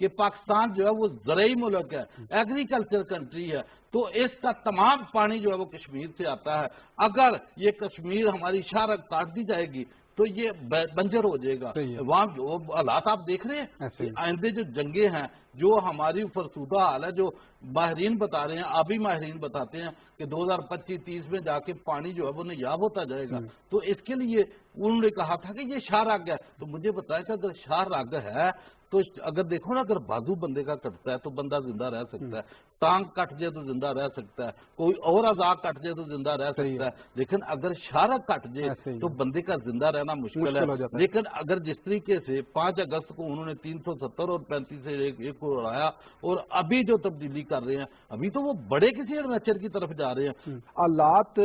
کہ پاکستان جو ہے وہ زرعی ملک ہے، ایگریکلچر کنٹری ہے، تو اس کا تمام پانی جو ہے وہ کشمیر سے آتا ہے۔ اگر یہ کشمیر ہماری شارک کاٹ دی جائے گی تو یہ بنجر ہو جائے گا۔ وہاں جو حالات آپ دیکھ رہے ہیں کہ آئندے جو جنگیں ہیں، جو ہماری فرسودہ حال ہے، جو ماہرین بتا رہے ہیں، آبی ماہرین بتاتے ہیں کہ 2025-30 میں جا کے پانی جو ہے وہ نیاب ہوتا جائے گا، تو اس کے لیے انہوں نے کہا تھا کہ یہ شاہ رگ ہے۔ تو مجھے بتایا کہ اگر شاہ رگ ہے تو اگر دیکھو نا، اگر بازو بندے کا کٹتا ہے تو بندہ زندہ رہ سکتا ہے، ٹانگ کٹ جائے تو زندہ رہ سکتا ہے، کوئی اور اعضاء کٹ جائے تو زندہ رہ سکتا ہے، لیکن اگر شاہ رگ کٹ جائے تو بندے کا زندہ رہنا مشکل ہے۔ لیکن اگر جس طریقے سے 5 اگست کو انہوں نے 370 اور 35 سے ایک کو اڑایا، اور ابھی جو تبدیلی کر رہے ہیں، ابھی تو وہ بڑے کسی ایڈوینچر کی طرف جا رہے ہیں۔ حالات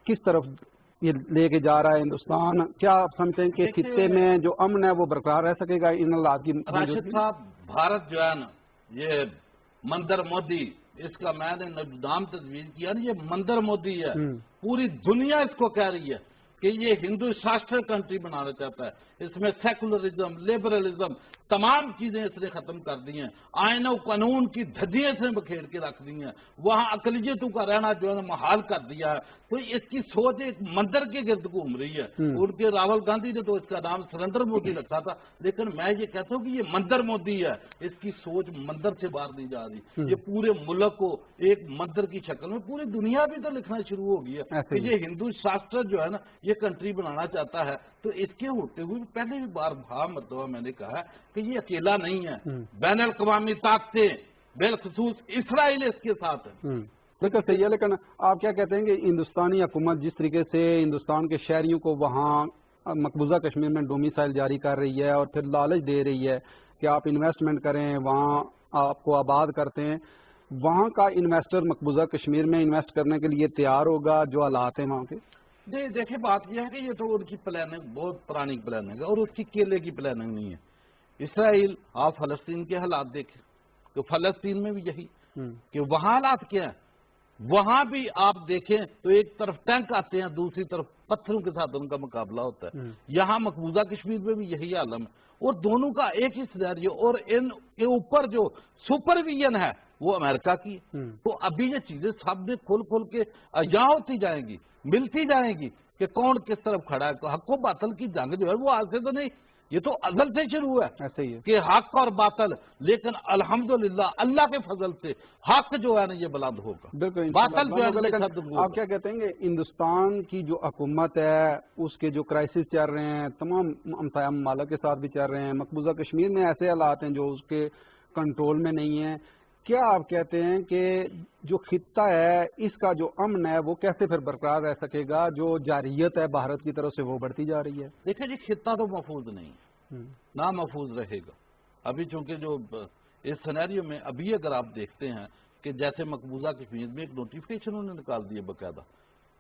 کس طرف یہ لے کے جا رہا ہے ہندوستان؟ کیا آپ سمجھتے ہیں کہ خطے میں جو امن ہے وہ برقرار رہ سکے گا ان حالات کی؟ راشد صاحب، بھارت جو ہے نا، یہ مندر مودی، اس کا میں نے نام تجویز کیا نا، یہ مندر مودی ہے، پوری دنیا اس کو کہہ رہی ہے کہ یہ ہندو شاشٹر کنٹری بنانا چاہتا ہے، اس میں سیکولرزم، لبرلزم، تمام چیزیں اس نے ختم کر دی ہیں، آئین و قانون کی دھجیاں اس نے بکھیر کے رکھ دی ہیں، وہاں اقلیتوں کا رہنا جو ہے محال کر دیا ہے۔ تو اس کی سوچ ایک مندر کے گرد گھوم رہی ہے۔ ان کے راہل گاندھی نے تو اس کا نام سرندر مودی رکھا تھا، لیکن میں یہ کہتا ہوں کہ یہ مندر مودی ہے، اس کی سوچ مندر سے باہر نہیں جا رہی۔ یہ پورے ملک کو ایک مندر کی شکل میں، پوری دنیا بھی تو لکھنا شروع ہو گئی ہے کہ یہ ہندو شاشٹر جو ہے نا یہ کنٹری بنانا چاہتا ہے۔ تو اس کے ہوتے ہوئے پہلے بھی بار مرتبہ میں نے کہا کہ یہ اکیلا نہیں ہے، بین الاقوامی طاقتیں بالخصوص اسرائیل اس کے ساتھ ہے۔ بالکل صحیح ہے، لیکن آپ کیا کہتے ہیں کہ ہندوستانی حکومت جس طریقے سے ہندوستان کے شہریوں کو وہاں مقبوضہ کشمیر میں ڈومیسائل جاری کر رہی ہے اور پھر لالچ دے رہی ہے کہ آپ انویسٹمنٹ کریں، وہاں آپ کو آباد کرتے ہیں، وہاں کا انویسٹر مقبوضہ کشمیر میں انویسٹ کرنے کے لیے تیار ہوگا جو حالات ہیں وہاں کے؟ جی دیکھیں، بات یہ ہے کہ یہ تو ان کی پلاننگ بہت پرانی پلاننگ ہے، اور اس کی کیلے کی پلاننگ نہیں ہے۔ اسرائیل، آپ فلسطین کے حالات دیکھیں تو فلسطین میں بھی یہی کہ وہاں حالات کیا ہیں، وہاں بھی آپ دیکھیں تو ایک طرف ٹینک آتے ہیں، دوسری طرف پتھروں کے ساتھ ان کا مقابلہ ہوتا ہے۔ یہاں مقبوضہ کشمیر میں بھی یہی عالم ہے، اور دونوں کا ایک ہی سینیریو، اور ان کے اوپر جو سپرویژن ہے وہ امریکہ کی۔ تو ابھی یہ چیزیں سب نے کھل کے یہاں ہوتی جائیں گی، ملتی جائیں گی کہ کون کس طرف کھڑا ہے۔ حق و باطل کی جنگ جو ہے وہ آج سے تو نہیں، یہ تو ازل سے شروع ہے ایسے ہی ہے کہ حق اور باطل، لیکن الحمدللہ اللہ کے فضل سے حق جو ہے نا یہ بلند ہوگا، بالکل باطل جو ہے لیکن ختم ہوگا۔ آپ کیا کہتے ہیں کہ ہندوستان کی جو حکومت ہے اس کے جو کرائسس چل رہے ہیں تمام ہمسایہ ممالک کے ساتھ بھی چل رہے ہیں، مقبوضہ کشمیر میں ایسے حالات ہیں جو اس کے کنٹرول میں نہیں ہیں، کیا آپ کہتے ہیں کہ جو خطہ ہے اس کا جو امن ہے وہ کیسے پھر برقرار رہ سکے گا؟ جو جارحیت ہے بھارت کی طرف سے وہ بڑھتی جا رہی ہے۔ دیکھیں جی، خطہ تو محفوظ نہیں ہے، نہ محفوظ رہے گا ابھی، چونکہ جو اس سینیریو میں ابھی اگر آپ دیکھتے ہیں کہ جیسے مقبوضہ کشمیر میں ایک نوٹیفیکیشن انہوں نے نکال دیا باقاعدہ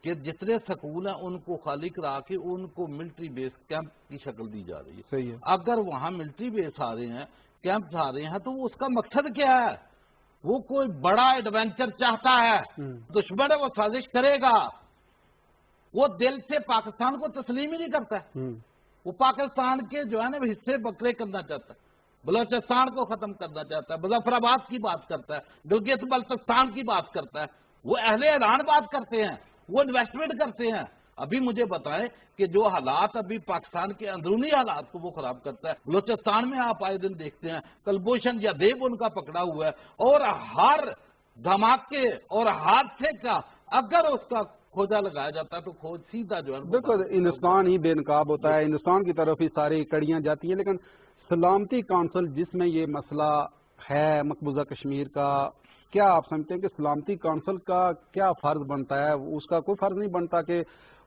کہ جتنے سکول ہیں ان کو خالی کرا کے ان کو ملٹری بیس کیمپ کی شکل دی جا رہی ہے۔ صحیح ہے، اگر وہاں ملٹری بیس آ رہے ہیں، کیمپس آ رہے ہیں، تو اس کا مقصد کیا ہے؟ وہ کوئی بڑا ایڈونچر چاہتا ہے، دشمن ہے وہ سازش کرے گا، وہ دل سے پاکستان کو تسلیم ہی نہیں کرتا ہے، وہ پاکستان کے جو ہے نا حصے بکرے کرنا چاہتا ہے، بلوچستان کو ختم کرنا چاہتا ہے، مظفر آباد کی بات کرتا ہے، گلگت بلتستان کی بات کرتا ہے، وہ اہل ایران بات کرتے ہیں، وہ انویسٹمنٹ کرتے ہیں۔ ابھی مجھے بتائیں کہ جو حالات ابھی پاکستان کے اندرونی حالات کو وہ خراب کرتا ہے، بلوچستان میں آپ آئے دن دیکھتے ہیں کلبھوشن یادیو ان کا پکڑا ہوا ہے، اور ہر دھماکے اور حادثے کا اگر اس کا کھوجا لگایا جاتا ہے تو کھوج سیدھا جو ہے بالکل ہندوستان ہی بے نقاب ہوتا ہے، ہندوستان کی طرف ہی ساری کڑیاں جاتی ہیں۔ لیکن سلامتی کونسل جس میں یہ مسئلہ ہے مقبوضہ کشمیر کا، کیا آپ سمجھتے ہیں کہ سلامتی کونسل کا کیا فرض بنتا ہے؟ اس کا کوئی فرض نہیں بنتا کہ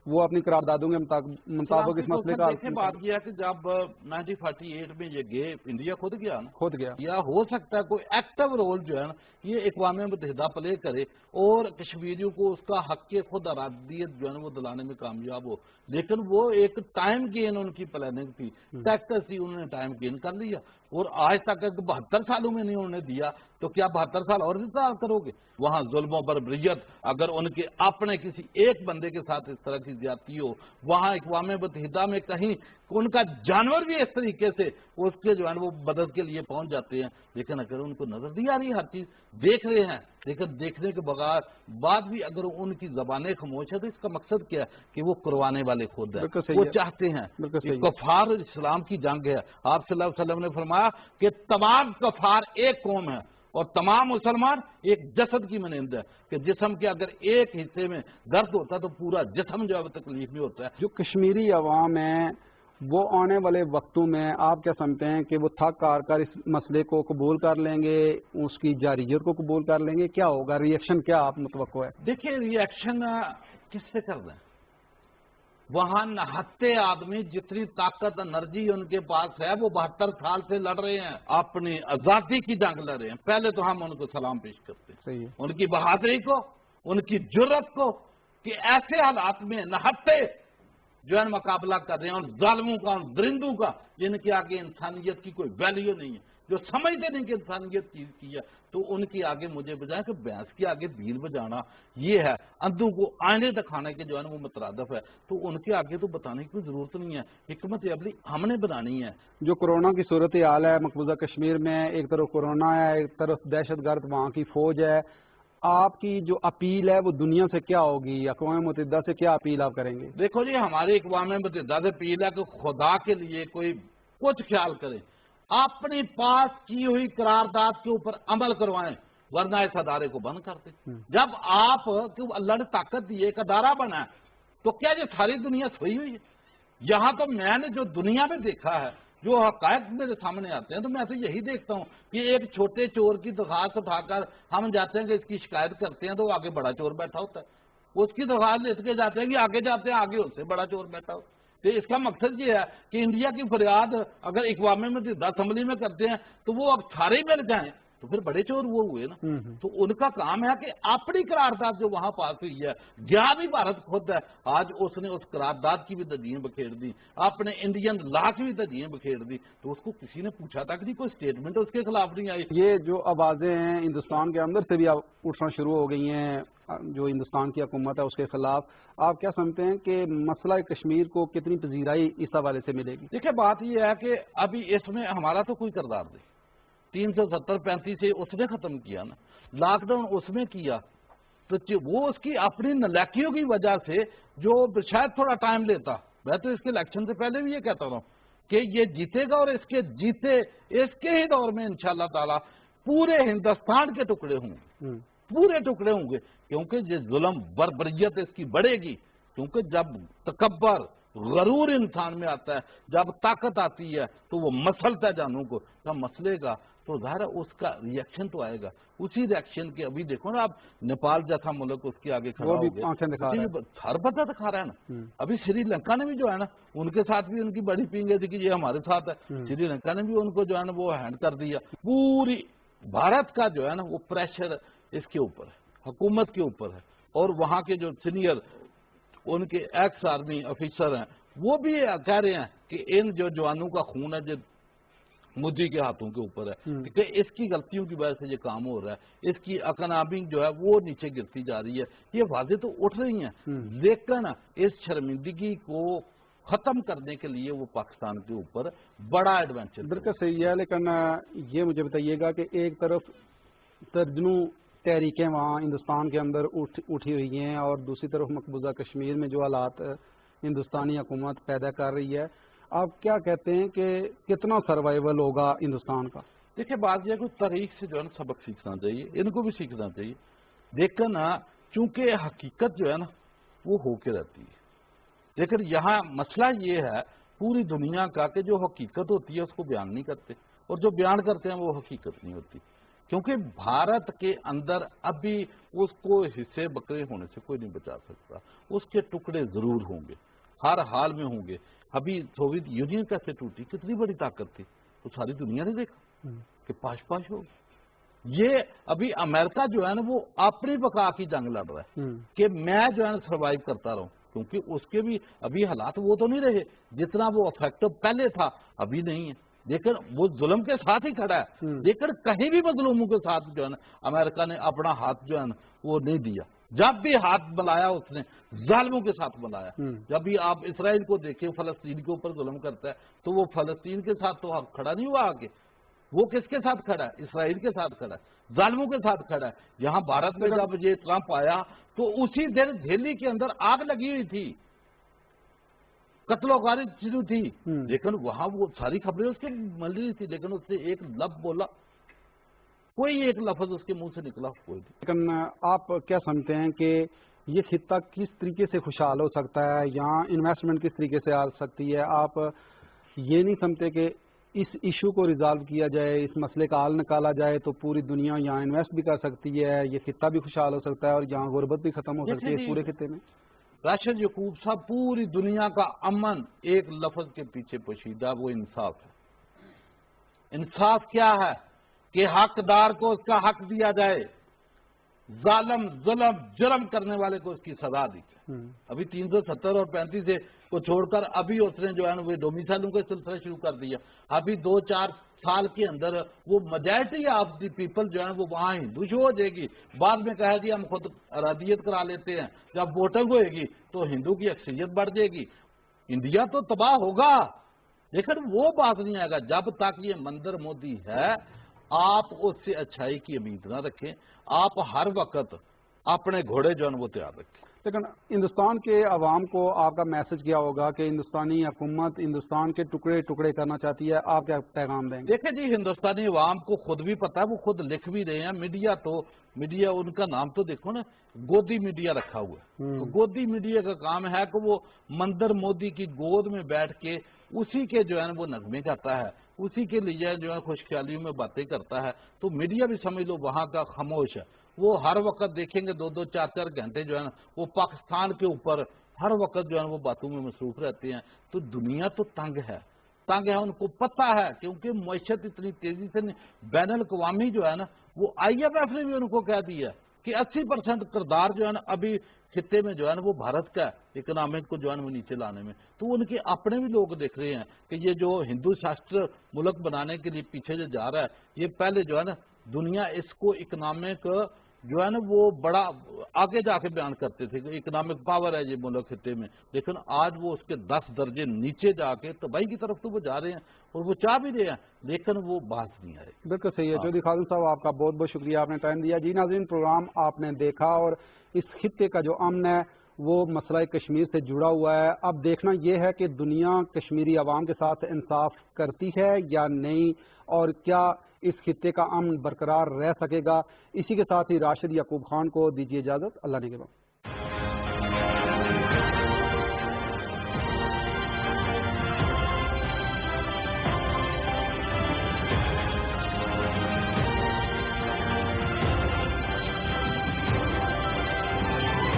وہ اپنی قراردادوں کے مطابق اس مسئلے کا؟ دیکھیں، بات یہ ہے کہ جب 1948 میں یہ گئے، انڈیا خود گیا نا، خود گیا، یا ہو سکتا ہے کوئی ایکٹیو رول جو ہے نا یہ اقوام متحدہ پلے کرے اور کشمیریوں کو اس کا حق خود ارادیت جو ہے نا وہ دلانے میں کامیاب ہو، لیکن وہ ایک ٹائم گین ان کی پلاننگ تھی، ٹیکٹس تھی، انہوں نے ٹائم گین کر لیا۔ اور آج تک 72 سالوں میں نہیں انہوں نے دیا تو کیا 72 سال اور انتظار کرو گے؟ وہاں ظلم و بربریت اگر ان کے اپنے کسی ایک بندے کے ساتھ اس طرح کی زیادتی ہو، وہاں اقوام متحدہ میں کہیں ان کا جانور بھی اس طریقے سے اس کے جو ہے وہ مدد کے لیے پہنچ جاتے ہیں، لیکن اگر ان کو نظر نہیں آ رہی ہر چیز دیکھ رہے ہیں، لیکن دیکھنے کے بغیر بعد بھی اگر ان کی زبانیں خاموش ہے تو اس کا مقصد کیا ہے کہ وہ کروانے والے خود ہیں، وہ چاہتے ہیں کفار اسلام کی جنگ ہے۔ آپ صلی اللہ علیہ وسلم نے فرمایا کہ تمام کفار ایک قوم ہے اور تمام مسلمان ایک جسد کی مانند ہے، کہ جسم کے اگر ایک حصے میں درد ہوتا ہے تو پورا جسم جو ہے تکلیف میں ہوتا ہے۔ جو کشمیری عوام ہیں وہ آنے والے وقتوں میں آپ کیا سمجھتے ہیں کہ وہ تھک ہار کر اس مسئلے کو قبول کر لیں گے، اس کی جارحیت کو قبول کر لیں گے؟ کیا ہوگا ریئیکشن، کیا آپ متوقع ہے؟ دیکھیے ریئیکشن کس سے کر دیں؟ وہاں نہتے آدمی جتنی طاقت انرجی ان کے پاس ہے وہ 72 سال سے لڑ رہے ہیں، اپنی آزادی کی جنگ لڑ رہے ہیں۔ پہلے تو ہم ان کو سلام پیش کرتے ہیں، ان کی بہادری کو، ان کی جرت کو، کہ ایسے حالات میں نہتے جو ہے مقابلہ کر رہے ہیں، اور ظالموں کا، اور درندوں کا جن کے آگے انسانیت کی کوئی ویلیو نہیں ہے، جو سمجھتے نہیں کہ انسانیت چیز کی ہے، تو ان کے آگے مجھے بجائے کہ بھینس کے آگے بیل بجانا یہ ہے، اندھوں کو آئینے دکھانے کے جو ہے وہ مترادف ہے، تو ان کے آگے تو بتانے کی کوئی ضرورت نہیں ہے، حکمت عملی ہم نے بنانی ہے۔ جو کورونا کی صورتحال ہے مقبوضہ کشمیر میں، ایک طرف کورونا ہے، ایک طرف دہشت گرد وہاں کی فوج ہے، آپ کی جو اپیل ہے وہ دنیا سے کیا ہوگی؟ اقوام متحدہ سے کیا اپیل آپ کریں گے؟ دیکھو جی، ہماری اقوام متحدہ سے اپیل ہے کہ خدا کے لیے کوئی کچھ خیال کرے، اپنی پاس کی ہوئی قرارداد کے اوپر عمل کروائیں، ورنہ اس ادارے کو بند کر دیں۔ جب آپ اللہ نے طاقت دی ایک ادارہ بنا ہے تو کیا یہ ساری دنیا سوئی ہوئی ہے؟ یہاں تو میں نے جو دنیا میں دیکھا ہے، جو حقائق میرے سامنے آتے ہیں، تو میں تو یہی دیکھتا ہوں کہ ایک چھوٹے چور کی درخواست اٹھا کر ہم جاتے ہیں کہ اس کی شکایت کرتے ہیں تو آگے بڑا چور بیٹھا ہوتا ہے، اس کی درخواست لے کے جاتے ہیں کہ آگے جاتے ہیں، آگے اس سے بڑا چور بیٹھا ہوتا ہے۔ تو اس کا مقصد یہ ہے کہ انڈیا کی فریاد اگر اقوام متحدہ اسمبلی میں کرتے ہیں تو وہ اب سارے مل جائیں تو پھر بڑے چور وہ ہوئے نا۔ تو ان کا کام ہے کہ اپنی قرارداد جو وہاں پاس ہوئی ہے، گیا بھی بھارت خود ہے، آج اس نے اس قرارداد کی بھی دھجیاں بکھیر دی، اپنے انڈین لا کی بھی دھجیاں بکھیر دی، تو اس کو کسی نے پوچھا تھا کہ کوئی سٹیٹمنٹ اس کے خلاف نہیں آئی۔ یہ جو آوازیں ہیں ہندوستان کے اندر سے بھی اٹھنا شروع ہو گئی ہیں جو ہندوستان کی حکومت ہے اس کے خلاف، آپ کیا سمجھتے ہیں کہ مسئلہ کشمیر کو کتنی پذیرائی اس حوالے سے ملے گی؟ دیکھیں بات یہ ہے کہ ابھی اس میں ہمارا تو کوئی کردار نہیں، 370-35 سے اس نے ختم کیا نا، لاک ڈاؤن اس میں کیا، تو وہ اس کی اپنی نالاکیوں کی وجہ سے جو شاید تھوڑا ٹائم لیتا، میں تو اس کے الیکشن سے پہلے بھی یہ کہتا ہوں کہ یہ جیتے گا، اور اس کے جیتے اس کے ہی دور میں انشاءاللہ تعالی پورے ہندوستان کے ٹکڑے ہوں گے، پورے ٹکڑے ہوں گے، کیونکہ یہ ظلم بربریت اس کی بڑھے گی، کیونکہ جب تکبر غرور انسان میں آتا ہے، جب طاقت آتی ہے تو وہ مسلتا ہے جانوں کو، جب مسلے گا تو ظاہر ہے اس کا ریئیکشن تو آئے گا، اسی ریئیکشن کے ابھی دیکھو نا، اب نیپال جیسا ملک اس کے آگے کھڑا ہو گیا، ہر بتا دکھا رہا ہے نا۔ ابھی سری لنکا نے بھی جو ہے نا ان کے ساتھ بھی ان کی بڑی پینگے تھی کہ یہ ہمارے ساتھ ہے، سری لنکا نے بھی ان کو جو ہے نا وہ ہینڈ کر دیا۔ پوری بھارت کا جو ہے نا وہ پریشر اس کے اوپر ہے، حکومت کے اوپر ہے، اور وہاں کے جو سینئر ان کے ایکس آرمی افیسر ہیں وہ بھی کہہ رہے ہیں کہ ان جو جوانوں کا خون ہے جو مودی کے ہاتھوں کے اوپر ہے، کہ اس کی غلطیوں کی وجہ سے یہ کام ہو رہا ہے، اس کی اکنامی جو ہے وہ نیچے گرتی جا رہی ہے، یہ واضح تو اٹھ رہی ہیں، لیکن اس شرمندگی کو ختم کرنے کے لیے وہ پاکستان کے اوپر بڑا ایڈوینچر۔ بالکل صحیح ہے، لیکن یہ مجھے بتائیے گا کہ ایک طرف درجنوں تحریکیں وہاں ہندوستان کے اندر اٹھی ہوئی ہیں، اور دوسری طرف مقبوضہ کشمیر میں جو حالات ہندوستانی حکومت پیدا کر رہی ہے، آپ کیا کہتے ہیں کہ کتنا سروائیول ہوگا ہندوستان کا؟ دیکھیں بات یہ ہے کہ تاریخ سے جو ہے نا سبق سیکھنا چاہیے، ان کو بھی سیکھنا چاہیے، لیکن چونکہ حقیقت جو ہے نا وہ ہو کے رہتی ہے، لیکن یہاں مسئلہ یہ ہے پوری دنیا کا کہ جو حقیقت ہوتی ہے اس کو بیان نہیں کرتے، اور جو بیان کرتے ہیں وہ حقیقت نہیں ہوتی، کیونکہ بھارت کے اندر ابھی اس کو حصے بکرے ہونے سے کوئی نہیں بچا سکتا، اس کے ٹکڑے ضرور ہوں گے، ہر حال میں ہوں گے۔ ابھی سوویت یونین کیسے ٹوٹی، کتنی بڑی طاقت تھی، تو ساری دنیا نے دیکھا کہ پاش پاش ہو۔ یہ ابھی امریکہ جو ہے نا وہ اپنی بقا کی جنگ لڑ رہا ہے کہ میں جو ہے نا سروائیو کرتا رہوں، کیونکہ اس کے بھی ابھی حالات وہ تو نہیں رہے جتنا وہ افیکٹو پہلے تھا، ابھی نہیں ہے۔ لیکن وہ ظلم کے ساتھ ہی کھڑا ہے، لیکن کہیں بھی مظلوموں کے ساتھ جو ہے نا امریکہ نے اپنا ہاتھ جو ہے نا وہ نہیں دیا. جب بھی ہاتھ ملایا اس نے ظالموں کے ساتھ ملایا. جب بھی آپ اسرائیل کو دیکھیں فلسطین کے اوپر ظلم کرتا ہے تو وہ فلسطین کے ساتھ تو کھڑا نہیں ہوا آگے. وہ کس کے ساتھ کھڑا ہے؟ اسرائیل کے ساتھ کھڑا ہے، ظالموں کے ساتھ کھڑا ہے. یہاں بھارت میں جب یہ ٹرمپ آیا تو اسی دن دہلی کے اندر آگ لگی ہوئی تھی، قتل و غارت شروع تھی، لیکن وہاں وہ ساری خبریں اس کے مل رہی تھی، لیکن اس نے ایک لفظ بولا، کوئی ایک لفظ اس کے منہ سے نکلا کوئی نہیں. لیکن آپ کیا سمجھتے ہیں کہ یہ خطہ کس طریقے سے خوشحال ہو سکتا ہے، یہاں انویسٹمنٹ کس طریقے سے آ سکتی ہے؟ آپ یہ نہیں سمجھتے کہ اس ایشو کو ریزالو کیا جائے، اس مسئلے کا حل نکالا جائے تو پوری دنیا یہاں انویسٹ بھی کر سکتی ہے، یہ خطہ بھی خوشحال ہو سکتا ہے اور یہاں غربت بھی ختم ہو سکتی ہے اس پورے خطے میں؟ راشد یعقوب صاحب، پوری دنیا کا امن ایک لفظ کے پیچھے پوشیدہ، وہ انصاف ہے. انصاف کیا ہے؟ کہ حقدار کو اس کا حق دیا جائے، ظالم ظلم جرم کرنے والے کو اس کی سزا دی جائے. ابھی 370 اور 35 کو چھوڑ کر ابھی اس نے جو ہے نا وہ ڈومیسائلوں کا سلسلہ شروع کر دیا. ابھی 2-4 سال کے اندر وہ میجارٹی آف دی پیپل جو ہے وہ وہاں ہندو شو ہو جائے گی. بعد میں کہا جی ہم خود ارادیت کرا لیتے ہیں، جب ووٹنگ ہوئے گی تو ہندو کی اکثریت بڑھ جائے گی. انڈیا تو تباہ ہوگا، لیکن وہ بات نہیں آئے گا جب تک یہ مندر مودی ہے. آپ اس سے اچھائی کی امید نہ رکھیں، آپ ہر وقت اپنے گھوڑے جو ہے وہ تیار رکھیں. لیکن ہندوستان کے عوام کو آپ کا میسج کیا ہوگا کہ ہندوستانی حکومت ہندوستان کے ٹکڑے ٹکڑے کرنا چاہتی ہے، آپ کیا پیغام دیں گے؟ دیکھیں جی، ہندوستانی عوام کو خود بھی پتا ہے، وہ خود لکھ بھی رہے ہیں. میڈیا ان کا نام تو دیکھو نا، گودی میڈیا رکھا ہوا ہے. تو گودی میڈیا کا کام ہے کہ وہ مندر مودی کی گود میں بیٹھ کے اسی کے جو ہے وہ نغمے کرتا ہے، اسی کے لیے جو ہے خوش خیالیوں میں باتیں کرتا ہے. تو میڈیا بھی سمجھ لو وہاں کا خاموش ہے. وہ ہر وقت دیکھیں گے 2-2 4-4 گھنٹے جو ہے نا وہ پاکستان کے اوپر ہر وقت جو ہے وہ باتوں میں مصروف رہتے ہیں. تو دنیا تو تنگ ہے، ان کو پتہ ہے، کیونکہ معیشت اتنی تیزی سے بین الاقوامی جو ہے نا وہ IMF نے بھی ان کو کہہ دیا کہ 80% کردار جو ہے نا ابھی خطے میں جو ہے نا وہ بھارت کا ہے اکنامک کو جو ہے نا وہ نیچے لانے میں. تو ان کے اپنے بھی لوگ دیکھ رہے ہیں کہ یہ جو ہندو شاشٹر ملک بنانے کے لیے پیچھے جو جا رہا ہے، یہ پہلے جو ہے نا دنیا اس کو اکنامک جو ہے نا وہ بڑا آگے جا کے بیان کرتے تھے کہ اکنامک پاور ہے یہ ملک خطے میں، لیکن آج وہ اس کے 10 درجے نیچے جا کے تباہی کی طرف تو وہ جا رہے ہیں اور وہ چاہ بھی رہے ہیں، لیکن وہ بات نہیں آئے. بالکل صحیح ہے. چودھری خادم صاحب، آپ کا بہت بہت شکریہ، آپ نے ٹائم دیا. جی ناظرین، پروگرام آپ نے دیکھا اور اس خطے کا جو امن ہے وہ مسئلہ کشمیر سے جڑا ہوا ہے. اب دیکھنا یہ ہے کہ دنیا کشمیری عوام کے ساتھ انصاف کرتی ہے یا نہیں، اور کیا اس خطے کا امن برقرار رہ سکے گا. اسی کے ساتھ ہی راشد یعقوب خان کو دیجیے اجازت. اللہ نگہبان.